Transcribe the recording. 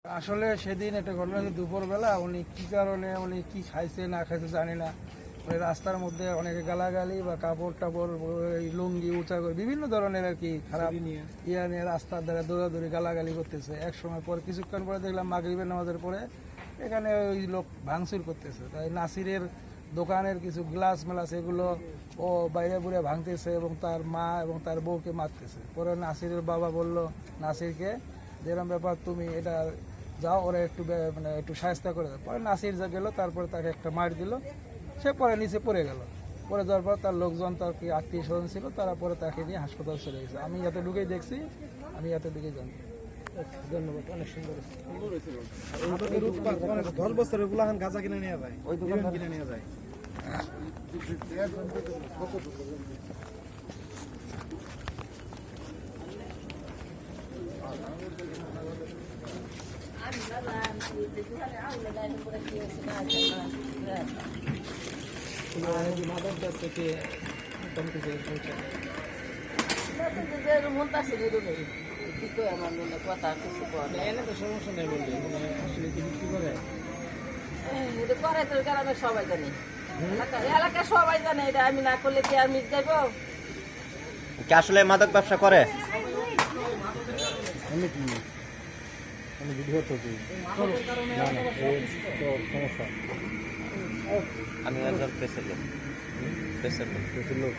আসলে সেদিন একটা ঘটনা হচ্ছে, দুপুরবেলা উনি কি কারণে উনি কি খাইছে না খাইছে জানি না, ওই রাস্তার মধ্যে অনেকে গালাগালি বা কাপড় টাপড় ওই লুঙ্গি উঁচা করে বিভিন্ন ধরনের আর কি খারাপ ইয়া নিয়ে রাস্তার দ্বারা দৌড়াদৌড়ি গালাগালি করতেছে। এক সময় পর কিছুক্ষণ পরে দেখলাম মাগরিবের নামাজের পরে এখানে ওই লোক ভাঙচুর করতেছে। তাই নাসিরের দোকানের কিছু গ্লাস মেলাস এগুলো ও বাইরে বুড়ে ভাঙতেছে এবং তার মা এবং তার বউকে মারতেছে। পরে নাসিরের বাবা বলল নাসিরকে, যেরকম ব্যাপার তুমি এটা যাও, ওরা একটু মানে একটু সাহায্য করে দেয়। পরে নাসির যা গেল, তারপরে তাকে একটা মার দিল, সে পরে নিচে পড়ে গেল। পরে যাওয়ার পর তার লোকজন, তার কি আত্মীয় স্বজন ছিল, তারা পরে তাকে নিয়ে হাসপাতাল চলে গেছে। আমি এত ঢুকেই দেখছি, আমি এত ঢুকেই জানি। ধন্যবাদ, অনেক সুন্দর। 10 বছরের গুলাহান গাঁজা কিনে নিয়ে যায়, ওই দোকান কিনে নিয়ে যায়। মাদক গাছ থেকে মোটামুটি পৌঁছায় এনে তো সমস্যা নেই বললে, আসলে কি বিক্রি করে সবাই জানে, এলাকা সবাই জানে। এটা আমি না করলে কি আর মিট যাবো? কি আসলে মাদক ব্যবসা করে? আমি ভিডিও তো সমস্যা। আমি একজন প্রেসের লোক।